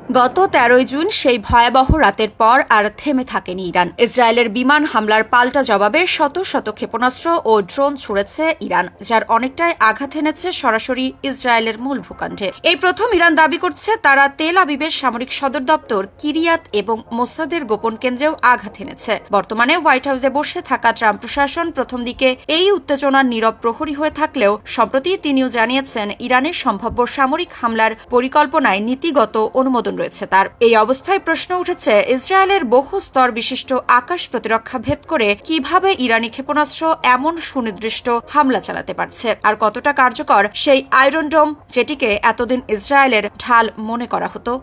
গত ১৩ জুন সেই ভয়াবহ রাতের পর আর থেমে থাকেনি ইরান। ইসরায়েলের বিমান হামলার পাল্টা জবাবে শত শত ক্ষেপণাস্ত্র ও ড্রোন ছুড়েছে ইরান, যার অনেকটাই আঘাত এনেছে সরাসরি ইসরায়েলের মূল ভূখণ্ডে। এই প্রথম ইরান দাবি করছে তারা তেল আবিবের সামরিক সদর দপ্তর কিরিয়াত এবং মোসাদের গোপন কেন্দ্রেও আঘাত এনেছে। বর্তমানে হোয়াইট হাউসে বসে থাকা ট্রাম্প প্রশাসন প্রথম দিকে এই উত্তেজনার নীরব প্রহরী হয়ে থাকলেও সম্প্রতি তিনিও জানিয়েছেন ইরানের সম্ভাব্য সামরিক হামলার পরিকল্পনায় নীতিগত অনুমোদন রয়েছে তার। এই অবস্থায় প্রশ্ন উঠেছে, ইসরায়েলের বহু স্তর বিশিষ্ট আকাশ প্রতিরক্ষা ভেদ করে কিভাবে ইরানি ক্ষেপণাস্ত্র এমন সুনির্দিষ্ট হামলা চালাতে পারছে, আর কতটা কার্যকর সেই আয়রন ডোম, যেটিকে এতদিন ইসরায়েলের ঢাল মনে করা হতো।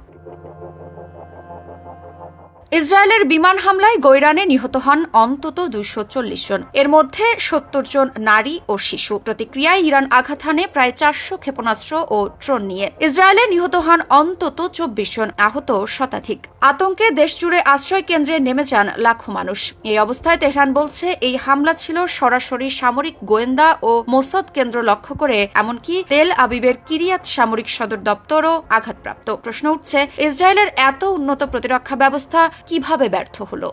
ইসরায়েলের বিমান হামলায় গৈরানে নিহত হন অন্তত ২৪০ জন, এর মধ্যে ৭০ জন নারী ও শিশু। প্রতিক্রিয়ায় ইরান আঘাত হানে প্রায় ৪০০ ক্ষেপণাস্ত্র ও ড্রোন নিয়ে। ইসরায়েলে নিহত হন অন্তত ২৪ জন, আহত শতাধিক। আতঙ্কে দেশজুড়ে আশ্রয় কেন্দ্রে নেমে যান লাখো মানুষ। এই অবস্থায় তেহরান বলছে এই হামলা ছিল সরাসরি সামরিক গোয়েন্দা ও মোসাদ কেন্দ্র লক্ষ্য করে, এমনকি তেল আবিবের কিরিয়াত সামরিক সদর দপ্তরও আঘাতপ্রাপ্ত। প্রশ্ন উঠছে, ইসরায়েলের এত উন্নত প্রতিরক্ষা ব্যবস্থা কিভাবে ব্যর্থ হলো?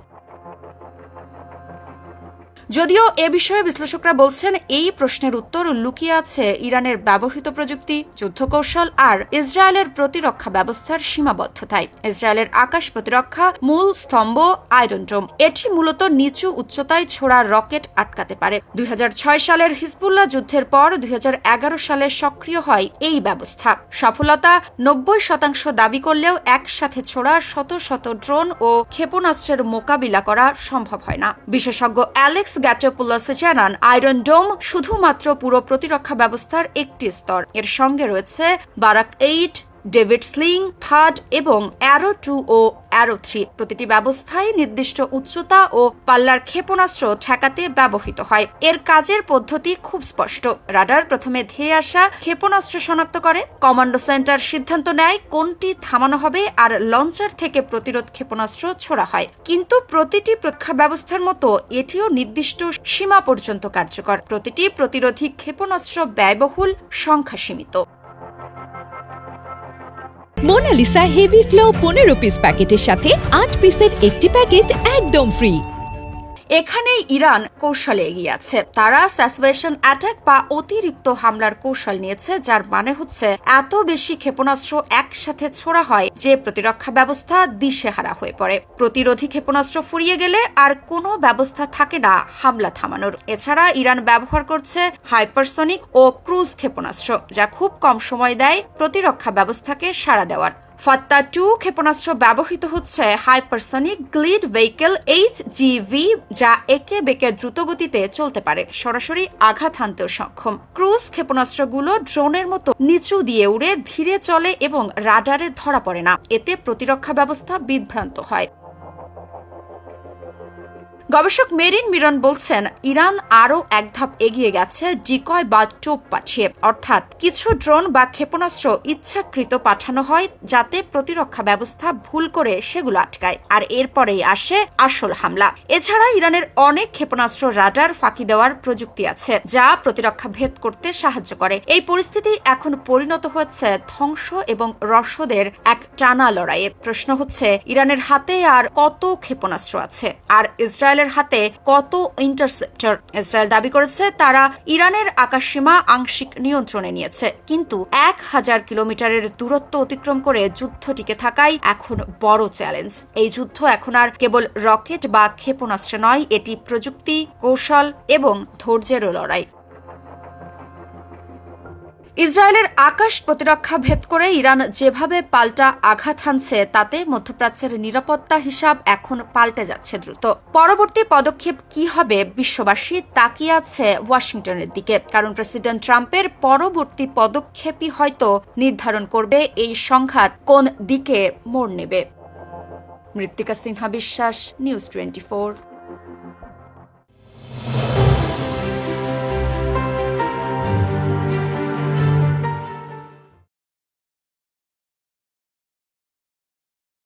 যদিও এ বিষয়ে বিশ্লেষকরা বলছেন এই প্রশ্নের উত্তর লুকিয়ে আছে ইরানের ব্যবহৃত প্রযুক্তি, যুদ্ধকৌশল আর ইসরায়েলের প্রতিরক্ষা ব্যবস্থার সীমাবদ্ধতায়। ইসরায়েলের আকাশ প্রতিরক্ষা মূল স্তম্ভ আয়রন ডোম, এটি মূলত নিচু উচ্চতায় ছোড়া রকেট আটকাতে পারে। ২০০৬ সালের হিজবুল্লাহ যুদ্ধের পর ২০১১ সালে সক্রিয় হয় এই ব্যবস্থা। সফলতা ৯০% দাবি করলেও একসাথে ছোড়া শত শত ড্রোন ও ক্ষেপণাস্ত্রের মোকাবিলা করা সম্ভব হয় না। বিশেষজ্ঞ অ্যালেক্স গ্যাটোপুলাস জানান, আয়রন ডোম শুধুমাত্র পুরো প্রতিরক্ষা ব্যবস্থার একটি স্তর। এর সঙ্গে রয়েছে বারাক ৮, ডেভিড স্লিং, থার্ড এবং অ্যারো 2 ও অ্যারো 3। প্রতিটি ব্যবস্থায় নির্দিষ্ট উচ্চতা ও পাল্লার ক্ষেপণাস্ত্র ঠেকাতে ব্যবহৃত হয়। এর কাজের পদ্ধতি খুব স্পষ্ট। রাডার প্রথমে ধেয়ে আসা ক্ষেপণাস্ত্র শনাক্ত করে, কমান্ডো সেন্টার সিদ্ধান্ত নেয় কোনটি থামানো হবে, আর লঞ্চার থেকে প্রতিরোধ ক্ষেপণাস্ত্র ছোড়া হয়। কিন্তু প্রতিটি প্রতিরক্ষা ব্যবস্থার মতো এটিও নির্দিষ্ট সীমা পর্যন্ত কার্যকর। প্রতিটি প্রতিরোধী ক্ষেপণাস্ত্র ব্যয়বহুল, সংখ্যা সীমিত। মোনালিসা হেভি ফ্লো ১৫ পিস প্যাকেটের সাথে ৮ পিসের একটি প্যাকেট একদম ফ্রি। এখানেই ইরান কৌশলে এগিয়ে আছে। তারা স্যাচুয়েশন অ্যাটাক বা অতিরিক্ত হামলার কৌশল নিয়েছে, যার মানে হচ্ছে এত বেশি ক্ষেপণাস্ত্র একসাথে ছোড়া হয় যে প্রতিরক্ষা ব্যবস্থা দিশেহারা হয়ে পড়ে। প্রতিরোধী ক্ষেপণাস্ত্র ফুরিয়ে গেলে আর কোনো ব্যবস্থা থাকে না হামলা থামানোর। এছাড়া ইরান ব্যবহার করছে হাইপারসনিক ও ক্রুজ ক্ষেপণাস্ত্র, যা খুব কম সময় দেয় প্রতিরক্ষা ব্যবস্থাকে সাড়া দেওয়ার। ফাত্তা 2 ক্ষেপণাস্ত্র ব্যবহৃত হচ্ছে হাইপারসনিক গ্লিড ভেহিকেল HGV, যা একে বেঁকে দ্রুতগতিতে চলতে পারে, সরাসরি আঘাত হানতেও সক্ষম। ক্রুজ ক্ষেপণাস্ত্রগুলো ড্রোনের মতো নিচু দিয়ে উড়ে ধীরে চলে এবং রাডারে ধরা পড়ে না। এতে প্রতিরক্ষা ব্যবস্থা বিভ্রান্ত হয়। গবেষক মেরিন মিরন বলছেন, ইরান আরও এক ধাপ এগিয়ে গেছে ডিকয় বা টোপ পাঠিয়ে, অর্থাৎ কিছু ড্রোন বা ক্ষেপণাস্ত্র ইচ্ছাকৃত পাঠানো হয় যাতে প্রতিরক্ষা ব্যবস্থা ভুল করে সেগুলো আটকায়, আর এরপরেই আসে আসল হামলা। এছাড়া ইরানের অনেক ক্ষেপণাস্ত্র রাডার ফাঁকি দেওয়ার প্রযুক্তি আছে, যা প্রতিরক্ষা ভেদ করতে সাহায্য করে। এই পরিস্থিতি এখন পরিণত হচ্ছে ধ্বংস এবং রসদের এক টানা লড়াইয়ে। প্রশ্ন হচ্ছে, ইরানের হাতে আর কত ক্ষেপণাস্ত্র আছে, আর ইসরায়েলের হাতে কত ইন্টারসেপ্টর? ইসরায়েল দাবি করেছে তারা ইরানের আকাশসীমা আংশিক নিয়ন্ত্রণে নিয়েছে, কিন্তু ১০০০ কিলোমিটারের দূরত্ব অতিক্রম করে যুদ্ধ টিকে থাকাই এখন বড় চ্যালেঞ্জ। এই যুদ্ধ এখন আর কেবল রকেট বা ক্ষেপণাস্ত্র নয়, এটি প্রযুক্তি, কৌশল এবং ধৈর্যেরও লড়াই। ইসরায়েলের আকাশ প্রতিরক্ষা ভেদ করে ইরান যেভাবে পাল্টা আঘাত হানছে, তাতে মধ্যপ্রাচ্যের নিরাপত্তা হিসাব এখন পাল্টে যাচ্ছে দ্রুত। পরবর্তী পদক্ষেপ কি হবে, বিশ্ববাসী তাকিয়ে আছে ওয়াশিংটনের দিকে, কারণ প্রেসিডেন্ট ট্রাম্পের পরবর্তী পদক্ষেপই হয়তো নির্ধারণ করবে এই সংঘাত কোন দিকে মোড় নেবে। মৃত্তিকা সিনহা বিশ্বাস, নিউজ 24।